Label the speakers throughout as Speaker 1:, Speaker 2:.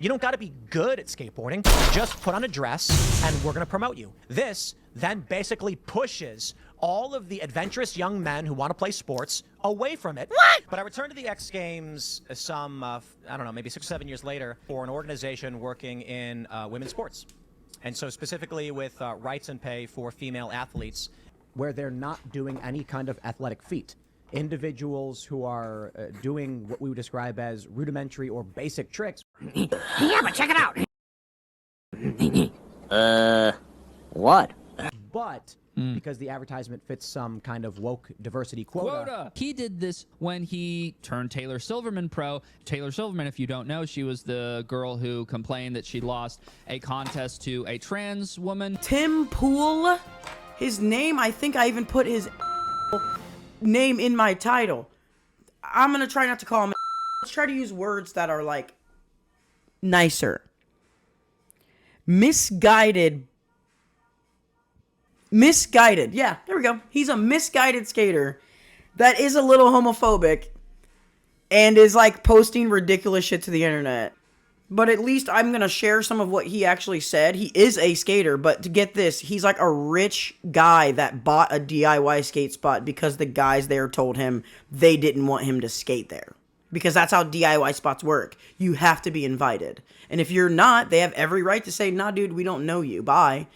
Speaker 1: You don't got to be good at skateboarding. Just put on a dress and we're going to promote you. This then basically pushes all of the adventurous young men who want to play sports away from it. What? But I returned to the X Games some, I don't know, maybe 6 or 7 years later for an organization working in women's sports. And so specifically with rights and pay for female athletes, where they're not doing any kind of athletic feat. Individuals who are doing what we would describe as rudimentary or basic tricks.
Speaker 2: Yeah, but check it out. What?
Speaker 1: But because the advertisement fits some kind of woke diversity quota.
Speaker 3: He did this when he turned Taylor Silverman pro. Taylor Silverman, if you don't know, she was the girl who complained that she lost a contest to a trans woman.
Speaker 4: Tim Pool, his name, I think I even put his name in my title. I'm gonna try not to call him. Let's try to use words that are like nicer. Misguided. Yeah, there we go. He's a misguided skater that is a little homophobic and is like posting ridiculous shit to the internet. But at least I'm going to share some of what he actually said. He is a skater, but to get this, he's like a rich guy that bought a DIY skate spot because the guys there told him they didn't want him to skate there. Because that's how DIY spots work. You have to be invited. And if you're not, they have every right to say, nah, dude, we don't know you. Bye.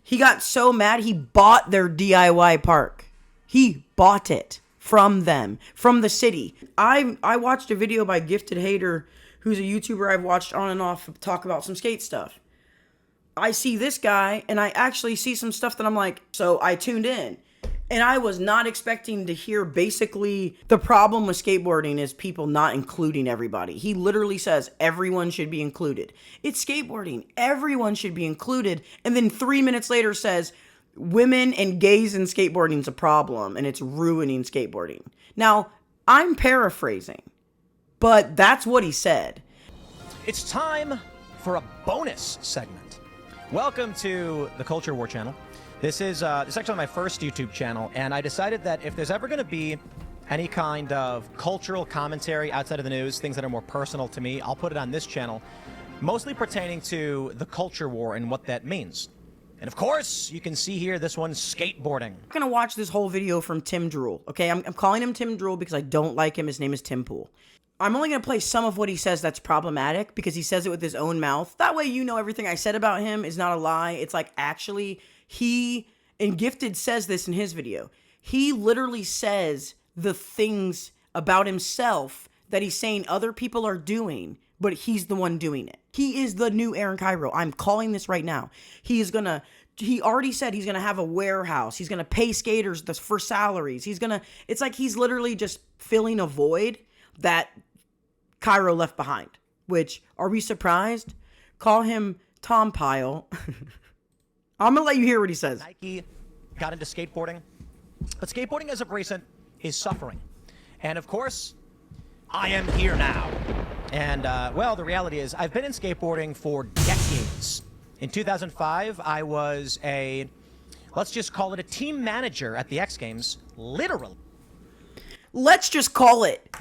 Speaker 4: He got so mad, he bought their DIY park. He bought it from them, from the city. I watched a video by Gifted Hater, who's a YouTuber I've watched on and off talk about some skate stuff. I see this guy, and I actually see some stuff that I'm like, so I tuned in. And I was not expecting to hear basically the problem with skateboarding is people not including everybody. He literally says everyone should be included. It's skateboarding. Everyone should be included. And then 3 minutes later says women and gays in skateboarding is a problem and it's ruining skateboarding. Now, I'm paraphrasing, but that's what he said.
Speaker 1: It's time for a bonus segment. Welcome to the Culture War channel. This is actually my first YouTube channel, and I decided that if there's ever going to be any kind of cultural commentary outside of the news, things that are more personal to me, I'll put it on this channel, mostly pertaining to the culture war and what that means. And of course, you can see here this one's skateboarding.
Speaker 4: I'm going to watch this whole video from Tim Drool, okay? I'm calling him Tim Drool because I don't like him. His name is Tim Pool. I'm only going to play some of what he says that's problematic because he says it with his own mouth. That way you know everything I said about him is not a lie. It's like actually... and Gifted says this in his video. He literally says the things about himself that he's saying other people are doing, but he's the one doing it. He is the new Aaron Cairo. I'm calling this right now. He already said he's going to have a warehouse. He's going to pay skaters for salaries. It's like he's literally just filling a void that Cairo left behind, which, are we surprised? Call him Tom Pyle. I'm going to let you hear what he says.
Speaker 1: Nike got into skateboarding, but skateboarding as of recent is suffering. And of course, I am here now. And, well, the reality is I've been in skateboarding for decades. In 2005, I was let's just call it a team manager at the X Games, literally.
Speaker 4: Let's just call it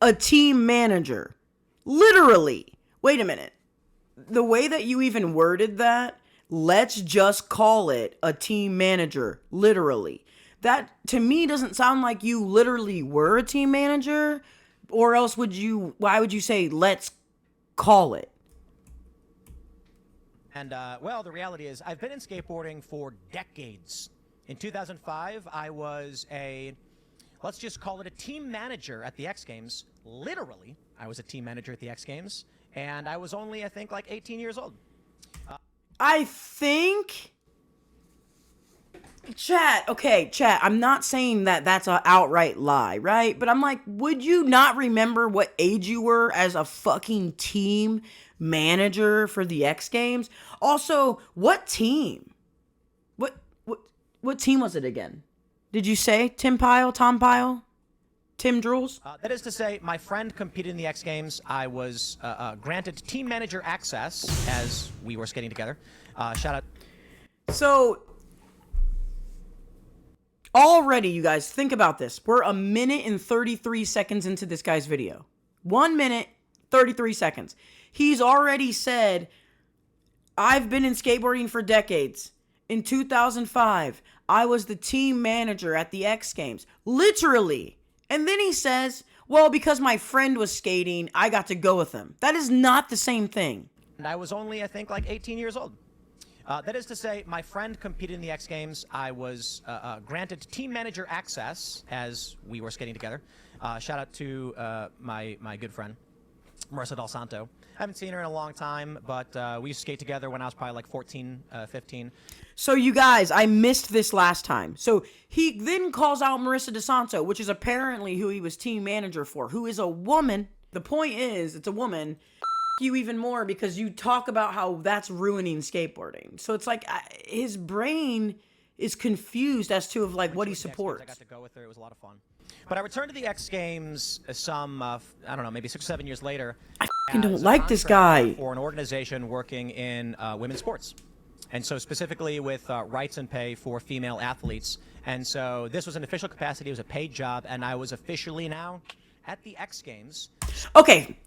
Speaker 4: a team manager. Literally. Wait a minute. The way that you even worded that, let's just call it a team manager, literally. That, to me, doesn't sound like you literally were a team manager, or else why would you say, let's call it?
Speaker 1: And, well, the reality is I've been in skateboarding for decades. In 2005, I was let's just call it a team manager at the X Games, literally. I was a team manager at the X Games. And I was only, I think, like 18 years old.
Speaker 4: I think... Chat, I'm not saying that that's an outright lie, right? But I'm like, would you not remember what age you were as a fucking team manager for the X Games? Also, what team? What team was it again? Did you say Tom Pyle? Tim Drools?
Speaker 1: That is to say, my friend competed in the X Games. I was granted team manager access as we were skating together. Shout out.
Speaker 4: So, already, you guys, think about this. We're 1 minute and 33 seconds into this guy's video. 1 minute, 33 seconds. He's already said, I've been in skateboarding for decades. In 2005, I was the team manager at the X Games. Literally. And then he says, well, because my friend was skating, I got to go with him. That is not the same thing.
Speaker 1: And I was only, I think, like 18 years old. That is to say, my friend competed in the X Games. I was granted team manager access as we were skating together. Shout out to my good friend, Marissa Del Santo. I haven't seen her in a long time, but we used to skate together when I was probably like 14, 15.
Speaker 4: So you guys, I missed this last time. So he then calls out Marissa DeSanto, which is apparently who he was team manager for, who is a woman. The point is, it's a woman. You even more because you talk about how that's ruining skateboarding. So it's like his brain is confused as to like what he supports.
Speaker 1: I got to go with her. It was a lot of fun. But I returned to the X Games some, I don't know, maybe 6 or 7 years later.
Speaker 4: I don't like this guy.
Speaker 1: For an organization working in women's sports. And so specifically with rights and pay for female athletes. And so this was an official capacity. It was a paid job. And I was officially now at the X Games.
Speaker 4: Okay.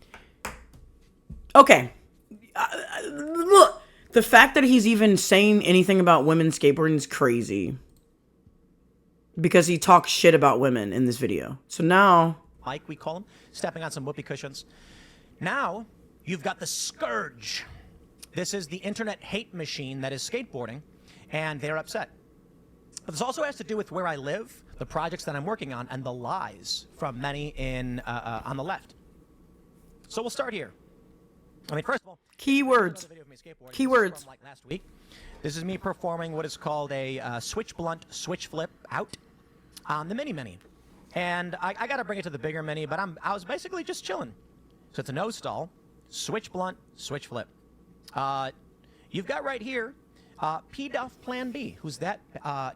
Speaker 4: Look, the fact that he's even saying anything about women skateboarding is crazy. Because he talks shit about women in this video. So now...
Speaker 1: Mike, we call him, stepping on some whoopee cushions. Now, you've got the scourge. This is the internet hate machine that is skateboarding, and they're upset. But this also has to do with where I live, the projects that I'm working on, and the lies from many on the left. So we'll start here. I mean, first of all,
Speaker 4: keywords. Keywords.
Speaker 1: From, like, last week. This is me performing what is called a switch blunt, switch flip out on the mini. And I got to bring it to the bigger mini, but I was basically just chilling. So it's a nose stall, switch blunt, switch flip. You've got right here P. Duff Plan B. Who's that?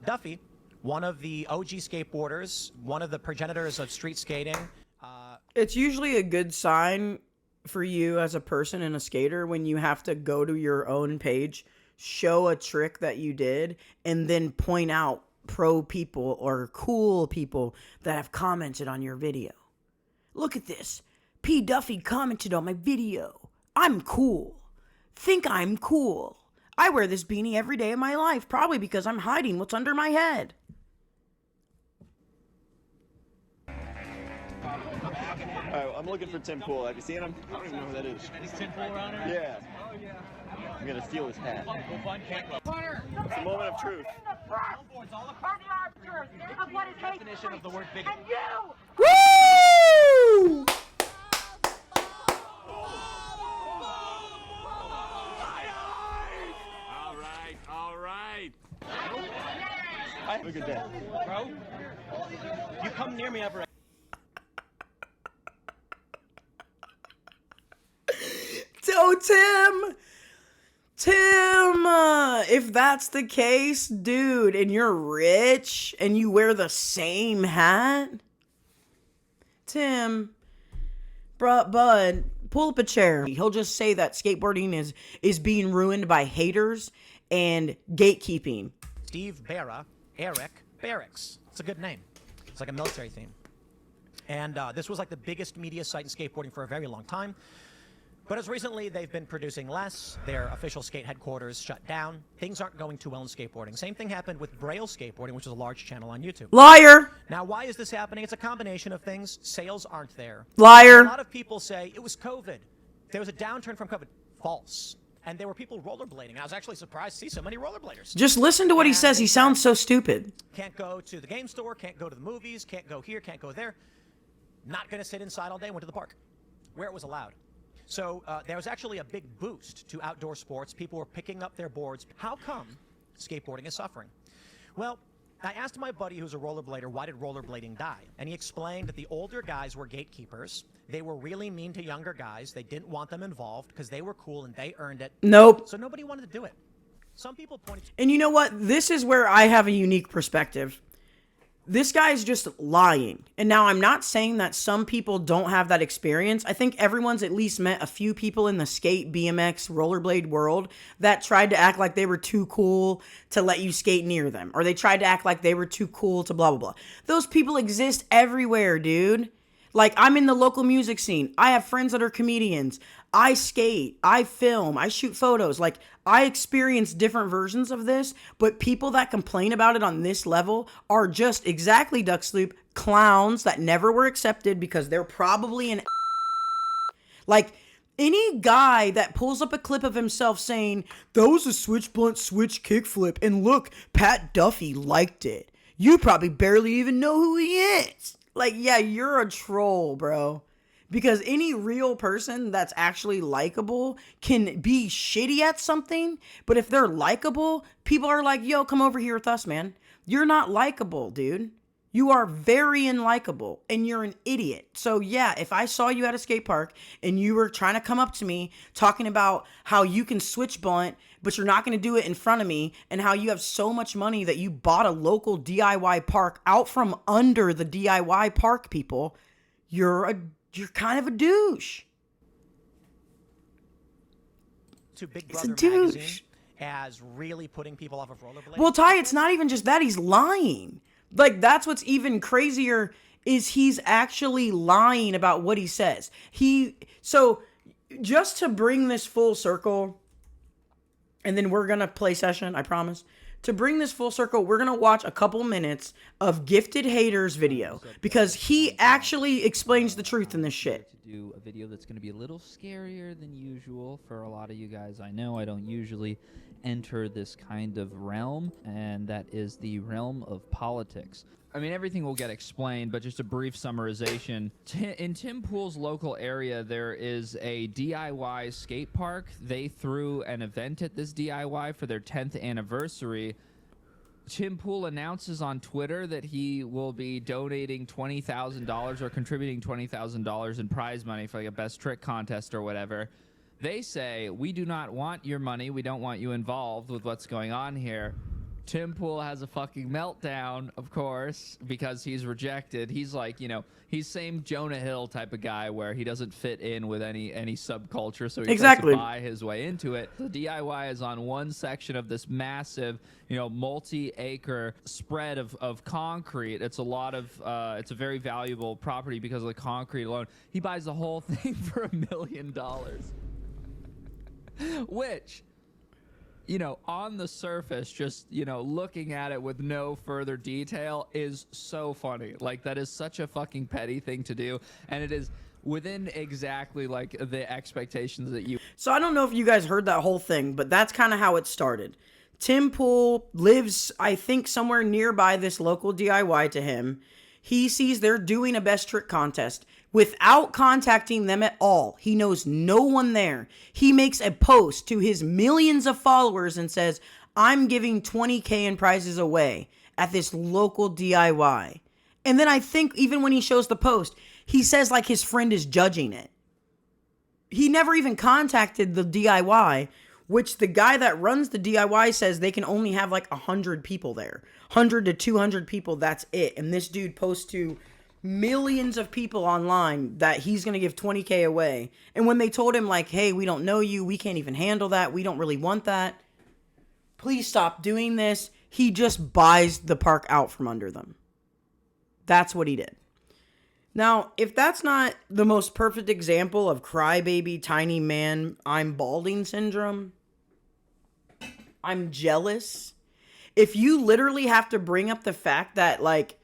Speaker 1: Duffy, one of the OG skateboarders, one of the progenitors of street skating.
Speaker 4: It's usually a good sign for you as a person and a skater when you have to go to your own page, show a trick that you did, and then point out pro people or cool people that have commented on your video. Look at this. P. Duffy commented on my video. I'm cool. Think I'm cool. I wear this beanie every day of my life, probably because I'm hiding what's under my head.
Speaker 5: I'm looking for Tim Pool. Have you seen him? I don't even know who that is.
Speaker 6: Is Tim Pool around here?
Speaker 5: Yeah.
Speaker 6: Oh, yeah.
Speaker 5: I'm gonna steal his hat.
Speaker 6: We'll find Kangol.
Speaker 5: It's a moment of truth.
Speaker 6: Billboards all across the arbiters of what is definition of the word bigot. And you!
Speaker 4: Woo!
Speaker 6: All right.
Speaker 5: Look at that.
Speaker 1: Bro, you come near me ever.
Speaker 4: Oh, Tim, if that's the case, dude, and you're rich and you wear the same hat, Tim, bud, pull up a chair. He'll just say that skateboarding is being ruined by haters and gatekeeping.
Speaker 1: Steve Eric Barracks. It's a good name. It's like a military theme. And this was like the biggest media site in skateboarding for a very long time. But as recently, they've been producing less. Their official skate headquarters shut down. Things aren't going too well in skateboarding. Same thing happened with Braille Skateboarding, which is a large channel on YouTube.
Speaker 4: Liar!
Speaker 1: Now, why is this happening? It's a combination of things. Sales aren't there.
Speaker 4: Liar!
Speaker 1: A lot of people say it was COVID. There was a downturn from COVID. False. And there were people rollerblading. I was actually surprised to see so many rollerbladers.
Speaker 4: Just listen to what he says. He sounds so stupid.
Speaker 1: Can't go to the game store, can't go to the movies, can't go here, can't go there. Not going to sit inside all day, went to the park, where it was allowed. So there was actually a big boost to outdoor sports. People were picking up their boards. How come skateboarding is suffering? Well, I asked my buddy who's a rollerblader, why did rollerblading die? And he explained that the older guys were gatekeepers. They were really mean to younger guys. They didn't want them involved because they were cool and they earned it.
Speaker 4: Nope.
Speaker 1: So nobody wanted to do it. Some people pointed to...
Speaker 4: And you know what? This is where I have a unique perspective. This guy is just lying. And now I'm not saying that some people don't have that experience. I think everyone's at least met a few people in the skate, BMX, rollerblade world that tried to act like they were too cool to let you skate near them. Or they tried to act like they were too cool to blah, blah, blah. Those people exist everywhere, dude. Like, I'm in the local music scene. I have friends that are comedians. I skate. I film. I shoot photos. Like, I experience different versions of this, but people that complain about it on this level are just exactly Ducksloop clowns that never were accepted because they're probably an like, any guy that pulls up a clip of himself saying, that was a switch blunt switch kickflip, and look, Pat Duffy liked it. You probably barely even know who he is. Like, yeah, you're a troll, bro. Because any real person that's actually likable can be shitty at something, but if they're likable, people are like, yo, come over here with us, man. You're not likable, dude. You are very unlikable, and you're an idiot. So yeah, if I saw you at a skate park and you were trying to come up to me talking about how you can switch blunt, but you're not going to do it in front of me, and how you have so much money that you bought a local DIY park out from under the DIY park people, you're kind of a douche.
Speaker 1: To Big
Speaker 4: It's a
Speaker 1: Brother
Speaker 4: douche.
Speaker 1: magazine as really putting people off of rollerblades.
Speaker 4: Well, Ty, it's not even just that. He's lying. Like, that's what's even crazier is he's actually lying about what he says. So just to bring this full circle, and then we're going to play session, I promise. To bring this full circle, we're going to watch a couple minutes of Gifted Haters video because he actually explains the truth in this shit.
Speaker 3: To do a video that's going to be a little scarier than usual for a lot of you guys. I know I don't usually enter this kind of realm, and that is the realm of politics. I mean, everything will get explained, but just a brief summarization. In Tim Pool's local area, there is a DIY skate park. They threw an event at this DIY for their 10th anniversary. Tim Pool announces on Twitter that he will be donating $20,000 or contributing $20,000 in prize money for like a best trick contest or whatever. They say, we do not want your money. We don't want you involved with what's going on here. Tim Pool has a fucking meltdown, of course, because he's rejected. He's like, you know, he's same Jonah Hill type of guy where he doesn't fit in with any subculture, so he tries to buy his way into it. The DIY is on one section of this massive, you know, multi-acre spread of concrete. It's a lot of, it's a very valuable property because of the concrete alone. He buys the whole thing for $1 million. Which, you know, on the surface, just, you know, looking at it with no further detail is so funny. Like, that is such a fucking petty thing to do, and it is within exactly, like, the expectations that you...
Speaker 4: So I don't know if you guys heard that whole thing, but that's kind of how it started. Tim Pool lives, I think, somewhere nearby this local DIY to him. He sees they're doing a best trick contest without contacting them at all. He knows no one there. He makes a post to his millions of followers and says, I'm giving $20K in prizes away at this local DIY. And then I think even when he shows the post, he says like his friend is judging it. He never even contacted the DIY, which the guy that runs the DIY says they can only have like 100 people there. 100 to 200 people, that's it. And this dude posts to millions of people online that he's going to give $20K away. And when they told him like, hey, we don't know you, we can't even handle that, we don't really want that, please stop doing this, he just buys the park out from under them. That's what he did. Now, if that's not the most perfect example of crybaby, tiny man, I'm balding syndrome, I'm jealous. If you literally have to bring up the fact that, like,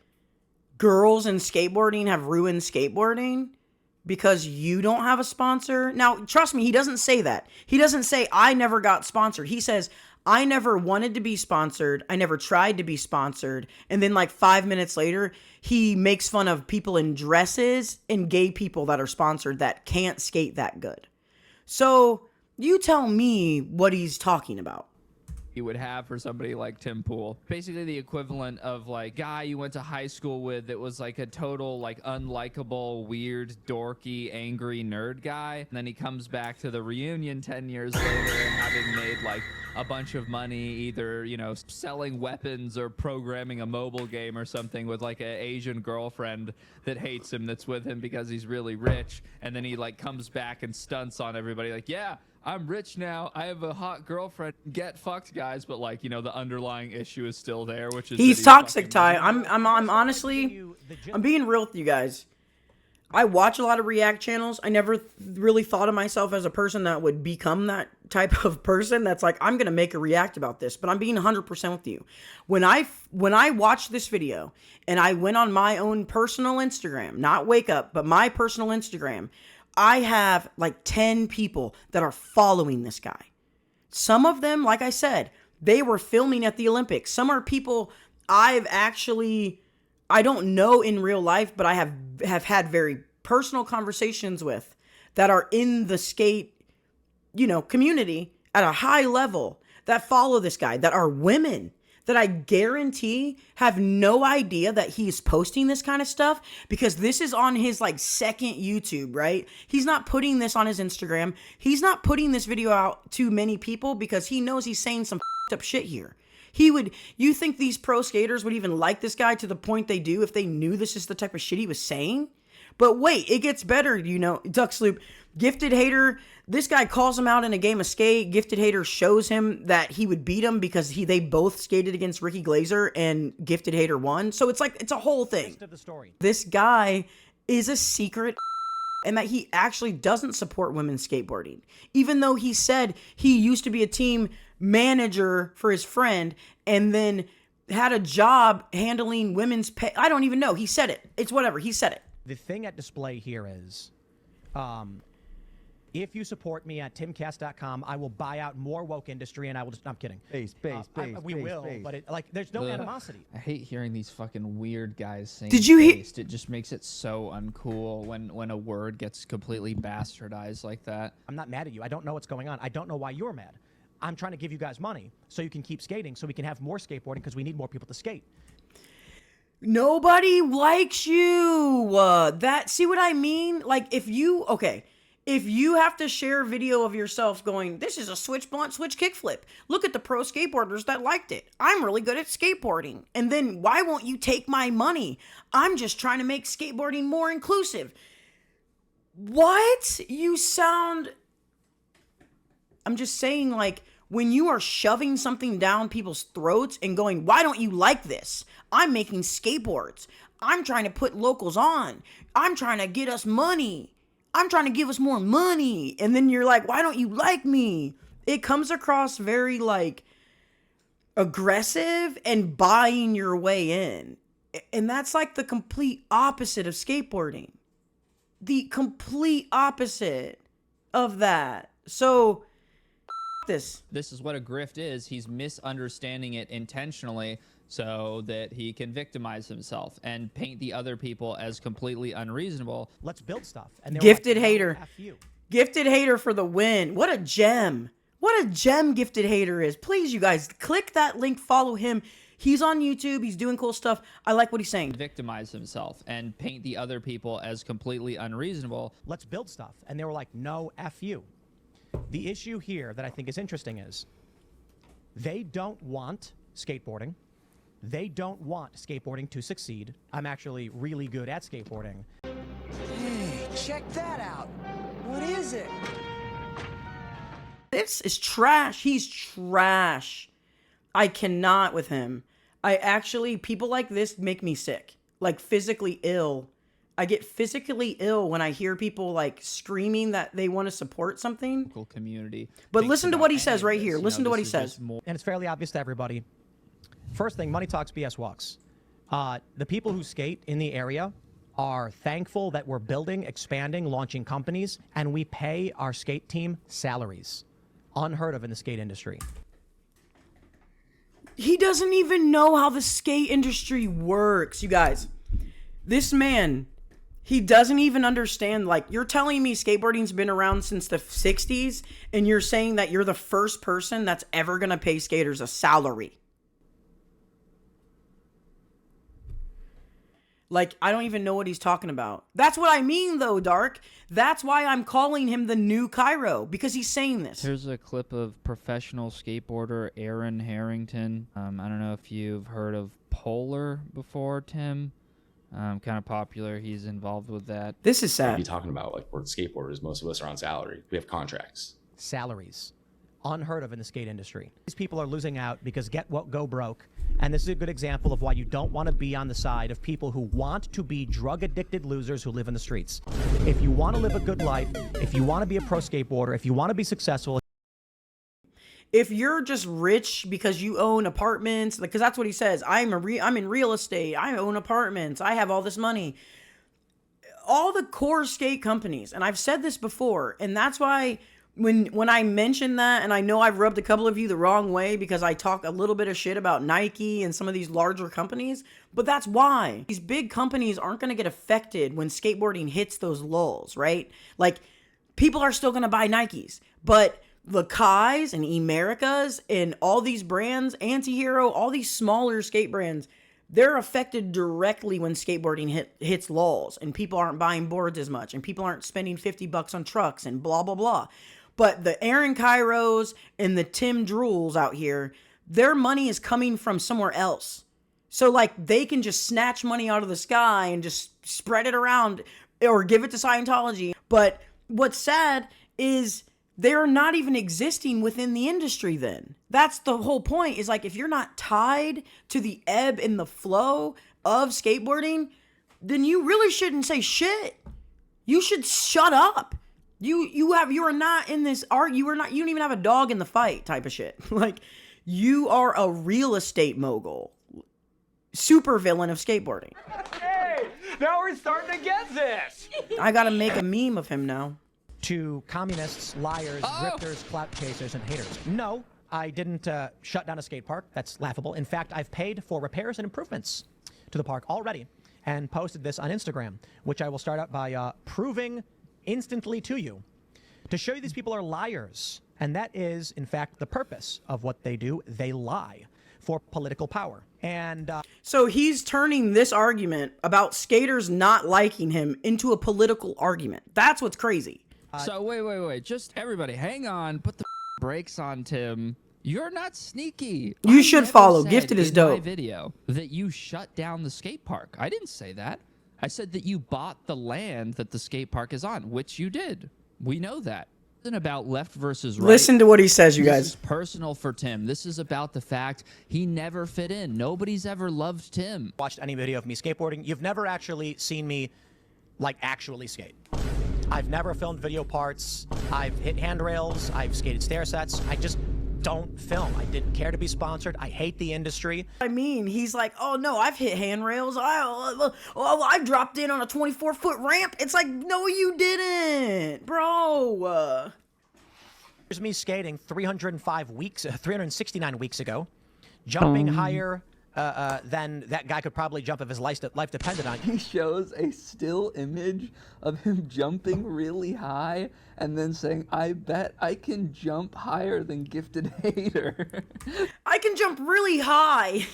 Speaker 4: girls in skateboarding have ruined skateboarding because you don't have a sponsor. Now, trust me, he doesn't say that. He doesn't say, I never got sponsored. He says, I never wanted to be sponsored. I never tried to be sponsored. And then like 5 minutes later, he makes fun of people in dresses and gay people that are sponsored that can't skate that good. So you tell me what he's talking about.
Speaker 3: You would have for somebody like Tim Pool. Basically the equivalent of like guy you went to high school with that was like a total like unlikable, weird, dorky, angry nerd guy. And then he comes back to the reunion 10 years later having made like a bunch of money either, you know, selling weapons or programming a mobile game or something with like an Asian girlfriend that hates him that's with him because he's really rich. And then he like comes back and stunts on everybody like, yeah, I'm rich now. I have a hot girlfriend. Get fucked, guys. But like, you know, the underlying issue is still there, which is
Speaker 4: he's toxic, Ty. I'm honestly, I'm being real with you guys. I watch a lot of React channels. I never really thought of myself as a person that would become that type of person that's like, I'm going to make a React about this. But I'm being 100% with you. When I watched this video and I went on my own personal Instagram, not Wake Up, but my personal Instagram, I have like 10 people that are following this guy. Some of them, like I said, they were filming at the Olympics. Some are people I don't know in real life, but I have had very personal conversations with that are in the skate, community at a high level that follow this guy, that are women that I guarantee have no idea that he's posting this kind of stuff, because this is on his like second YouTube, right? He's not putting this on his Instagram. He's not putting this video out to many people because he knows he's saying some up shit here. You think these pro skaters would even like this guy to the point they do if they knew this is the type of shit he was saying? But wait, it gets better, Duck Sloop. Gifted Hater, this guy calls him out in a game of skate. Gifted Hater shows him that he would beat him because they both skated against Ricky Glazer and Gifted Hater won. So it's a whole thing. This guy is a secret and that he actually doesn't support women skateboarding. Even though he said he used to be a team manager for his friend and then had a job handling women's pay. I don't even know. He said it. It's whatever. He said it.
Speaker 1: The thing at display here is, if you support me at timcast.com, I will buy out more woke industry, and I will just. I'm kidding. We will, but there's no animosity.
Speaker 3: I hate hearing these fucking weird guys saying.
Speaker 4: Did you hear?
Speaker 3: It just makes it so uncool when a word gets completely bastardized like that.
Speaker 1: I'm not mad at you. I don't know what's going on. I don't know why you're mad. I'm trying to give you guys money so you can keep skating, so we can have more skateboarding because we need more people to skate.
Speaker 4: Nobody likes you. See what I mean? Like if you have to share a video of yourself going, this is a switch blunt switch kickflip. Look at the pro skateboarders that liked it. I'm really good at skateboarding. And then why won't you take my money? I'm just trying to make skateboarding more inclusive. What? I'm just saying, like, when you are shoving something down people's throats and going, why don't you like this? I'm making skateboards. I'm trying to put locals on. I'm trying to get us money. I'm trying to give us more money. And then you're like, why don't you like me? It comes across very, like, aggressive and buying your way in. And that's like the complete opposite of skateboarding. The complete opposite of that. So this
Speaker 3: is what a grift is. He's misunderstanding it intentionally so that he can victimize himself and paint the other people as completely unreasonable.
Speaker 1: Let's build stuff. And
Speaker 4: Gifted Hater. Gifted Hater for the win. What a gem. What a gem Gifted Hater is. Please, you guys, click that link, follow him. He's on YouTube. He's doing cool stuff. I like what he's saying.
Speaker 3: Victimize himself and paint the other people as completely unreasonable.
Speaker 1: Let's build stuff. And they were like, no, F you. The issue here that I think is interesting is they don't want skateboarding. They don't want skateboarding to succeed. I'm actually really good at skateboarding.
Speaker 7: Hey, check that out. What is it?
Speaker 4: This is trash. He's trash. I cannot with him. People like this make me sick. Like physically ill. I get physically ill when I hear people like screaming that they want to support something.
Speaker 3: Local community.
Speaker 4: But listen to what he says right here. Listen to what he says.
Speaker 1: And it's fairly obvious to everybody. First thing, money talks, BS walks. The people who skate in the area are thankful that we're building, expanding, launching companies, and we pay our skate team salaries. Unheard of in the skate industry.
Speaker 4: He doesn't even know how the skate industry works, you guys. This man, he doesn't even understand. Like, you're telling me skateboarding's been around since the 60s, and you're saying that you're the first person that's ever going to pay skaters a salary. Like, I don't even know what he's talking about. That's what I mean, though, Dark. That's why I'm calling him the new Cairo, because he's saying this.
Speaker 3: Here's a clip of professional skateboarder Aaron Harrington. I don't know if you've heard of Polar before, Tim. Kind of popular. He's involved with that.
Speaker 4: This is sad.
Speaker 8: Be talking about, like, we're skateboarders. Most of us are on salary. We have contracts.
Speaker 1: Salaries. unheard of in the skate industry. These people are losing out because get what go broke. And this is a good example of why you don't want to be on the side of people who want to be drug addicted losers who live in the streets. If you want to live a good life, if you want to be a pro skateboarder, if you want to be successful.
Speaker 4: If you're just rich because you own apartments, because that's what he says, I'm in real estate, I own apartments, I have all this money. All the core skate companies, and I've said this before, and that's why when I mention that, and I know I've rubbed a couple of you the wrong way because I talk a little bit of shit about Nike and some of these larger companies, but that's why. These big companies aren't going to get affected when skateboarding hits those lulls, right? Like, people are still going to buy Nikes, but the Kais and Emericas and all these brands, Anti-Hero, all these smaller skate brands, they're affected directly when skateboarding hits lulls and people aren't buying boards as much and people aren't spending $50 on trucks and blah, blah, blah. But the Aaron Cairos and the Tim Drools out here, their money is coming from somewhere else. So, like, they can just snatch money out of the sky and just spread it around or give it to Scientology. But what's sad is they're not even existing within the industry then. That's the whole point, is like, if you're not tied to the ebb and the flow of skateboarding, then you really shouldn't say shit. You should shut up. You are not in this art. You don't even have a dog in the fight type of shit. Like, you are a real estate mogul. Super villain of skateboarding.
Speaker 8: Hey, now we're starting to get this.
Speaker 4: I gotta make a meme of him now.
Speaker 1: To communists, liars, grifters, clout chasers, and haters. No, I didn't shut down a skate park. That's laughable. In fact, I've paid for repairs and improvements to the park already and posted this on Instagram, which I will start out by proving instantly to you to show you these people are liars. And that is, in fact, the purpose of what they do. They lie for political power. And
Speaker 4: so he's turning this argument about skaters not liking him into a political argument. That's what's crazy.
Speaker 3: So wait. Just everybody, hang on. Put the brakes on, Tim. You're not sneaky.
Speaker 4: You
Speaker 3: I
Speaker 4: should
Speaker 3: never
Speaker 4: follow.
Speaker 3: said
Speaker 4: Gifted is
Speaker 3: in
Speaker 4: dope.
Speaker 3: my video that you shut down the skate park. I didn't say that. I said that you bought the land that the skate park is on, which you did. We know that. It isn't about left versus right.
Speaker 4: Listen to what he says, you
Speaker 3: This
Speaker 4: guys.
Speaker 3: is personal for Tim. This is about the fact he never fit in. Nobody's ever loved Tim.
Speaker 1: watched any video of me skateboarding, you've never actually seen me, like, actually skate. I've never filmed video parts. I've hit handrails. I've skated stair sets. I just don't film. I didn't care to be sponsored. I hate the industry.
Speaker 4: I mean, he's like, oh no, I've hit handrails. I dropped in on a 24-foot ramp. It's like, no, you didn't, bro.
Speaker 1: Here's me skating 369 weeks ago, jumping higher than that guy could probably jump if his life depended on it.
Speaker 9: He shows a still image of him jumping really high and then saying, I bet I can jump higher than Gifted Hater.
Speaker 4: I can jump really high.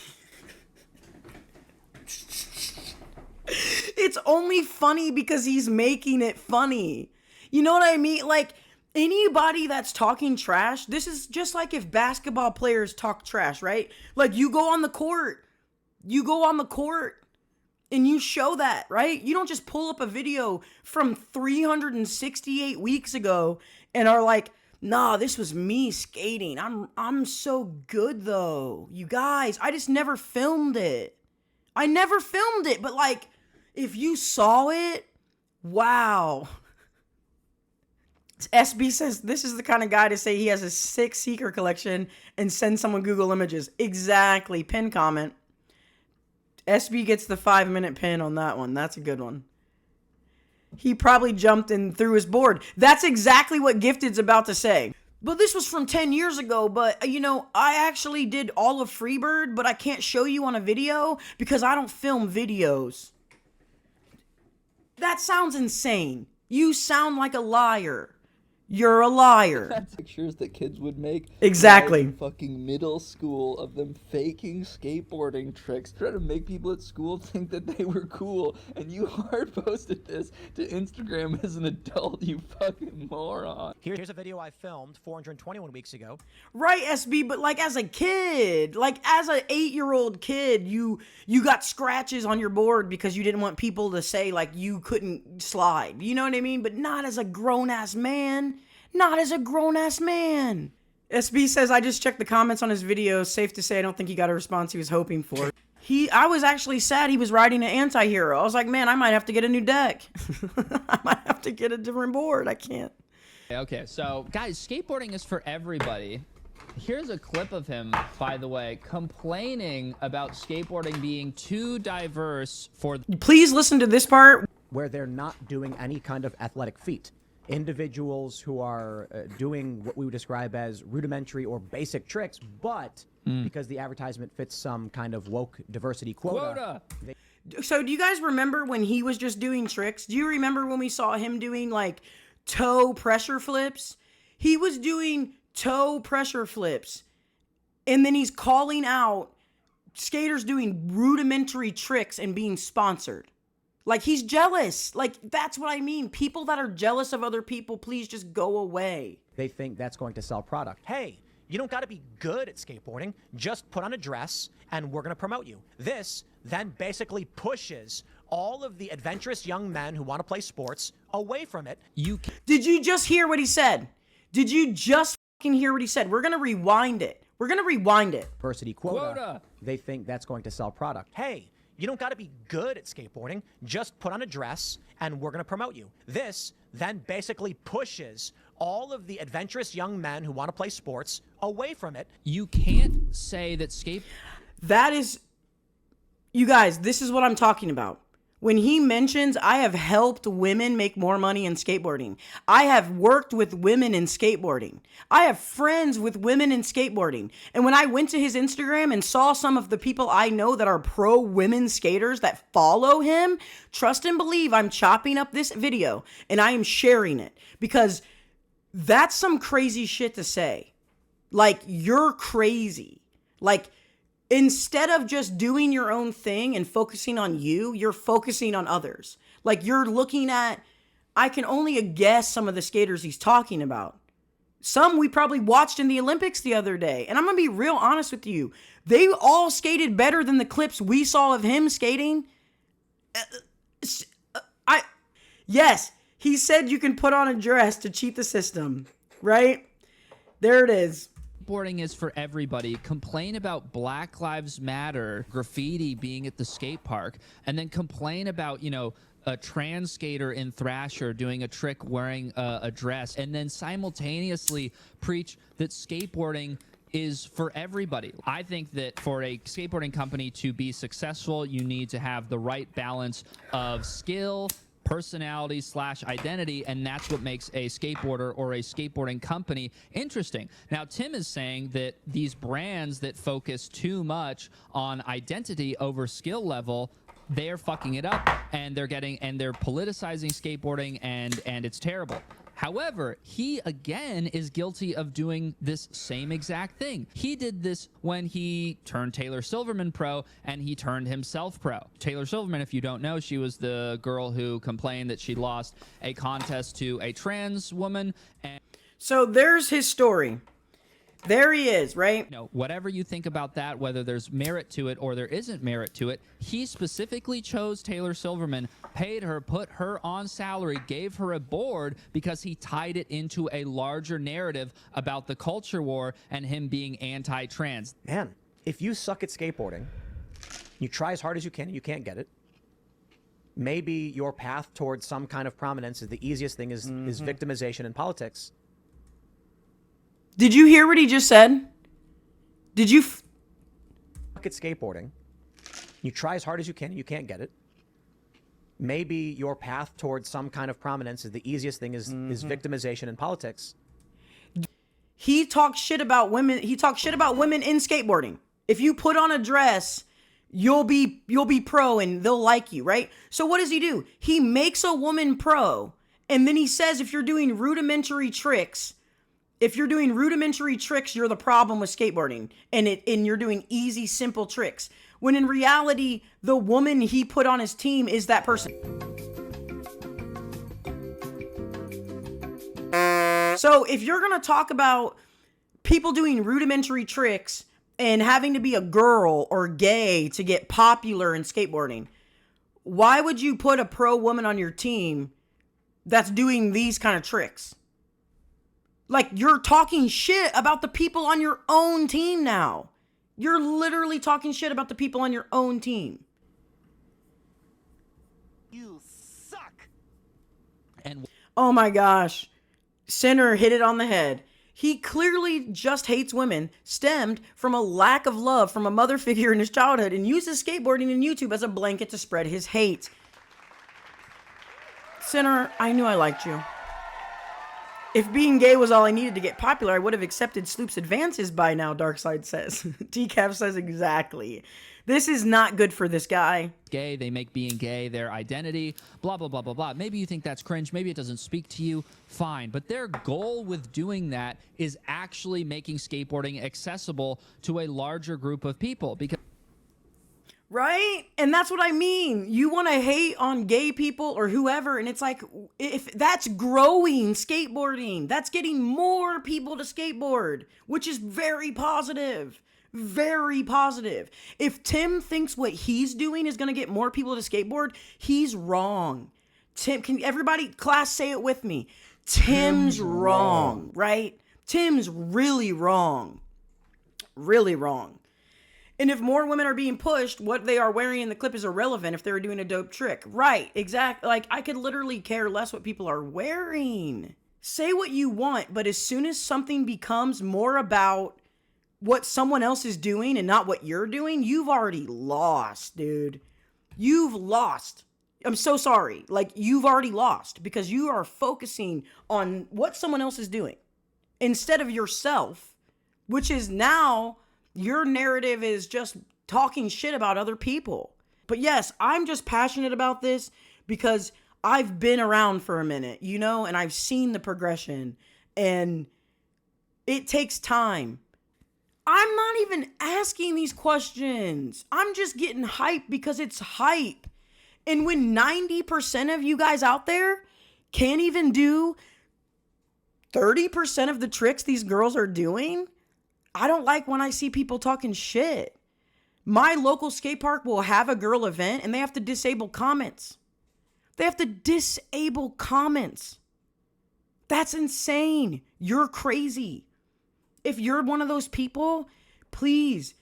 Speaker 4: It's only funny because he's making it funny. You know what I mean? Like, anybody that's talking trash, this is just like if basketball players talk trash, right? Like, you go on the court and you show that, right? You don't just pull up a video from 368 weeks ago and are like, nah, this was me skating. I'm so good though. You guys, I just never filmed it. But like, if you saw it, wow. SB says this is the kind of guy to say he has a sick seeker collection and send someone Google Images. Exactly. Pin comment. SB gets the 5-minute pin on that one. That's a good one. He probably jumped and threw his board. That's exactly what Gifted's about to say. But this was from 10 years ago, but, you know, I actually did all of Freebird, but I can't show you on a video because I don't film videos. That sounds insane. You sound like a liar. You're a liar.
Speaker 9: That's pictures that kids would make.
Speaker 4: Exactly.
Speaker 9: In fucking middle school of them faking skateboarding tricks, trying to make people at school think that they were cool. And you hard posted this to Instagram as an adult, you fucking moron.
Speaker 1: Here's a video I filmed 421 weeks ago.
Speaker 4: Right, SB, but like as a kid, like as an 8-year-old kid, you got scratches on your board because you didn't want people to say like you couldn't slide. You know what I mean? But not as a grown-ass man. Not as a grown-ass man. SB says, I just checked the comments on his video. Safe to say I don't think he got a response he was hoping for. I was actually sad he was riding an anti-hero. I was like, man, I might have to get a new deck. I might have to get a different board. I can't.
Speaker 3: Okay, so guys, skateboarding is for everybody. Here's a clip of him, by the way, complaining about skateboarding being too diverse for...
Speaker 4: Please listen to this part.
Speaker 1: Where they're not doing any kind of athletic feat. Individuals who are doing what we would describe as rudimentary or basic tricks, but because the advertisement fits some kind of woke diversity quota.
Speaker 4: So do you guys remember when he was just doing tricks? Do you remember when we saw him doing like toe pressure flips? He was doing toe pressure flips, and then he's calling out skaters doing rudimentary tricks and being sponsored. Like, he's jealous. Like, that's what I mean. People that are jealous of other people, please just go away.
Speaker 1: They think that's going to sell product. Hey, you don't got to be good at skateboarding. Just put on a dress and we're going to promote you. This then basically pushes all of the adventurous young men who want to play sports away from it.
Speaker 4: Did you just hear what he said? Did you just fucking hear what he said? We're going to rewind it. We're going to rewind it.
Speaker 1: Diversity quota. They think that's going to sell product. Hey, you don't got to be good at skateboarding. Just put on a dress and we're going to promote you. This then basically pushes all of the adventurous young men who want to play sports away from it.
Speaker 3: You can't say that
Speaker 4: That is... You guys, this is what I'm talking about. When he mentions, I have helped women make more money in skateboarding. I have worked with women in skateboarding. I have friends with women in skateboarding. And when I went to his Instagram and saw some of the people I know that are pro women skaters that follow him, trust and believe I'm chopping up this video and I am sharing it because that's some crazy shit to say. Like, you're crazy. Like, instead of just doing your own thing and focusing on you, you're focusing on others. Like, you're looking at, I can only guess some of the skaters he's talking about. Some we probably watched in the Olympics the other day. And I'm going to be real honest with you. They all skated better than the clips we saw of him skating. Yes, he said you can put on a dress to cheat the system, right? There it is.
Speaker 3: Skateboarding is for everybody. Complain about Black Lives Matter graffiti being at the skate park, and then complain about, you know, a trans skater in Thrasher doing a trick wearing a dress, and then simultaneously preach that skateboarding is for everybody. I think that for a skateboarding company to be successful, you need to have the right balance of skill, personality / identity, and that's what makes a skateboarder or a skateboarding company interesting. Now, Tim is saying that these brands that focus too much on identity over skill level, they're fucking it up, and they're politicizing skateboarding, and it's terrible. However, he again is guilty of doing this same exact thing. He did this when he turned Taylor Silverman pro and he turned himself pro. Taylor Silverman, if you don't know, she was the girl who complained that she lost a contest to a trans woman. And
Speaker 4: so there's his story. There he is, right?
Speaker 3: You know, whatever you think about that, whether there's merit to it or there isn't merit to it, he specifically chose Taylor Silverman, paid her, put her on salary, gave her a board because he tied it into a larger narrative about the culture war and him being anti-trans.
Speaker 1: Man, if you suck at skateboarding, you try as hard as you can and you can't get it, maybe your path towards some kind of prominence is the easiest thing is victimization in politics.
Speaker 4: Did you hear what he just said? Did you
Speaker 1: Suck at skateboarding, you try as hard as you can and you can't get it, maybe your path towards some kind of prominence is the easiest thing is victimization in politics.
Speaker 4: He talks shit about women. He talks shit about women in skateboarding. If you put on a dress, you'll be pro and they'll like you, right? So what does he do? He makes a woman pro, and then he says if you're doing rudimentary tricks, you're the problem with skateboarding, and you're doing easy, simple tricks. When in reality, the woman he put on his team is that person. So if you're going to talk about people doing rudimentary tricks and having to be a girl or gay to get popular in skateboarding, why would you put a pro woman on your team that's doing these kind of tricks? Like, you're talking shit about the people on your own team now. You're literally talking shit about the people on your own team.
Speaker 7: You suck.
Speaker 3: And
Speaker 4: Oh my gosh. Sinner hit it on the head. He clearly just hates women, stemmed from a lack of love from a mother figure in his childhood, and uses skateboarding and YouTube as a blanket to spread his hate. Sinner, I knew I liked you. If being gay was all I needed to get popular, I would have accepted Sloop's advances by now, Darkside says. Decaf says exactly. This is not good for this guy.
Speaker 3: gay, they make being gay their identity, blah, blah, blah, blah, blah. Maybe you think that's cringe. Maybe it doesn't speak to you. Fine. But their goal with doing that is actually making skateboarding accessible to a larger group of people. Because
Speaker 4: Right? And that's what I mean. You want to hate on gay people or whoever, and it's like, if that's growing skateboarding, that's getting more people to skateboard, which is very positive. Very positive. If Tim thinks what he's doing is going to get more people to skateboard, he's wrong. Tim, can everybody, class, say it with me. Tim's wrong, right? Tim's really wrong. Really wrong. And if more women are being pushed, what they are wearing in the clip is irrelevant if they were doing a dope trick. Right, exactly. Like, I could literally care less what people are wearing. Say what you want, but as soon as something becomes more about what someone else is doing and not what you're doing, you've already lost, dude. You've lost. I'm so sorry. Like, you've already lost because you are focusing on what someone else is doing instead of yourself, which is now... your narrative is just talking shit about other people. But yes, I'm just passionate about this because I've been around for a minute, you know, and I've seen the progression, and it takes time. I'm not even asking these questions. I'm just getting hype because it's hype. And when 90% of you guys out there can't even do 30% of the tricks these girls are doing, I don't like when I see people talking shit. My local skate park will have a girl event and they have to disable comments. They have to disable comments. That's insane. You're crazy. If you're one of those people, please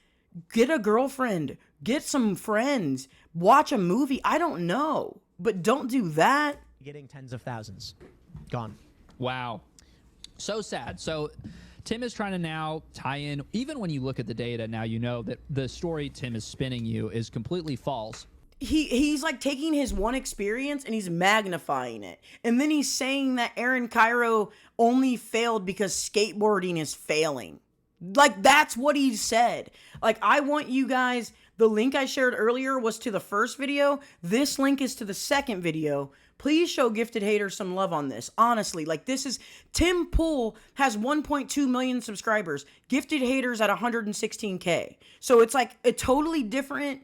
Speaker 4: get a girlfriend, get some friends, watch a movie. I don't know, but don't do that.
Speaker 1: Getting tens of thousands. Gone.
Speaker 3: wow. So sad. So Tim is trying to now tie in, even when you look at the data, now you know that the story Tim is spinning you is completely false.
Speaker 4: He's like taking his one experience and he's magnifying it. And then he's saying that Aaron Cairo only failed because skateboarding is failing. Like, that's what he said. Like, I want you guys, the link I shared earlier was to the first video. This link is to the second video. Please show Gifted Haters some love on this. Honestly, like, this is... Tim Pool has 1.2 million subscribers. Gifted Haters at 116K. So it's like a totally different...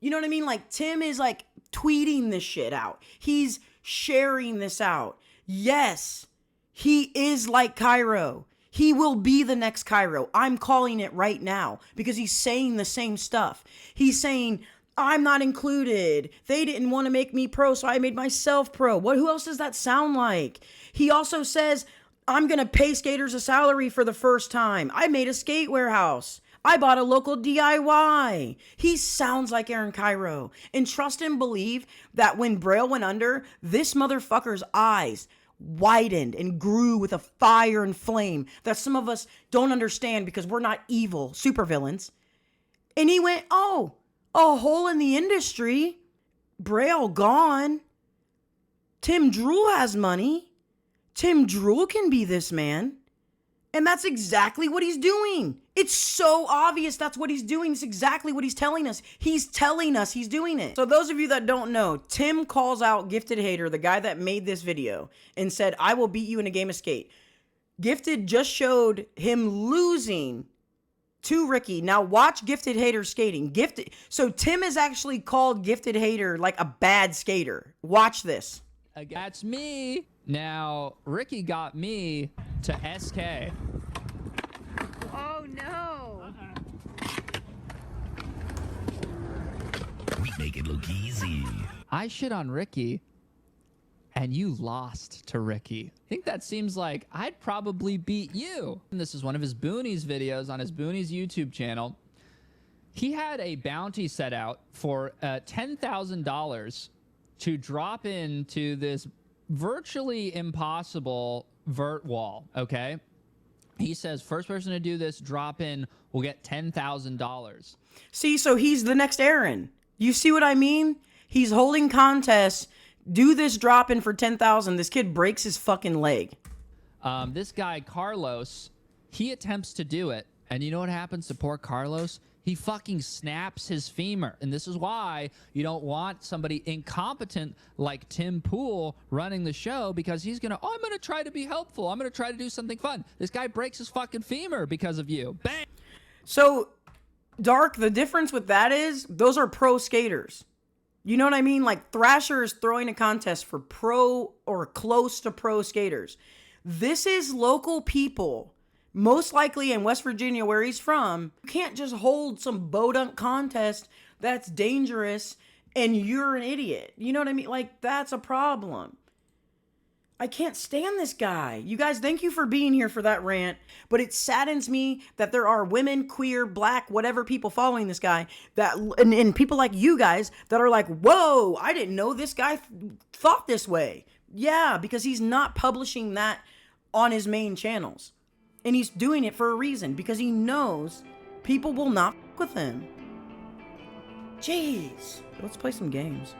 Speaker 4: You know what I mean? Like, Tim is like tweeting this shit out. He's sharing this out. Yes, he is like Cairo. He will be the next Cairo. I'm calling it right now because he's saying the same stuff. He's saying... I'm not included. They didn't want to make me pro, so I made myself pro. Who else does that sound like? He also says, I'm going to pay skaters a salary for the first time. I made a skate warehouse. I bought a local DIY. He sounds like Aaron Cairo. And trust and believe that when Braille went under, this motherfucker's eyes widened and grew with a fire and flame that some of us don't understand because we're not evil supervillains. And he went, oh, a hole in the industry. Braille gone. Tim Drool has money. Tim Drool can be this man. And that's exactly what he's doing. It's so obvious that's what he's doing. It's exactly what he's telling us. He's telling us he's doing it. So those of you that don't know, Tim calls out Gifted Hater, the guy that made this video, and said, I will beat you in a game of skate. Gifted just showed him losing to Ricky. Now watch Gifted Hater skating. Gifted. So Tim is actually called Gifted Hater like a bad skater. Watch this.
Speaker 3: That's me. Now, Ricky got me to SK.
Speaker 10: Oh no.
Speaker 11: We make it look easy.
Speaker 3: I shit on Ricky. and you lost to Ricky. I think that seems like I'd probably beat you. And this is one of his Boonies videos on his Boonies YouTube channel. He had a bounty set out for $10,000 to drop into this virtually impossible vert wall, okay? He says, first person to do this drop in will get $10,000.
Speaker 4: See, so he's the next Aaron. You see what I mean? He's holding contests. Do this drop in for 10,000. This kid breaks his fucking leg.
Speaker 3: This guy, Carlos, he attempts to do it. And you know what happens to poor Carlos? He fucking snaps his femur. And this is why you don't want somebody incompetent like Tim Pool running the show, because he's going to, oh, I'm going to try to be helpful. I'm going to try to do something fun. This guy breaks his fucking femur because of you. Bang!
Speaker 4: So, Dark, the difference with that is those are pro skaters. You know what I mean? Like Thrasher is throwing a contest for pro or close to pro skaters. This is local people. Most likely in West Virginia, where he's from. You can't just hold some bodunk contest that's dangerous and you're an idiot. You know what I mean? Like, that's a problem. I can't stand this guy. You guys, thank you for being here for that rant. But it saddens me that there are women, queer, black, whatever people following this guy, that and people like you guys that are like, whoa, I didn't know this guy thought this way. Yeah, because he's not publishing that on his main channels. And he's doing it for a reason, because he knows people will not f with him. Jeez. Let's play some games.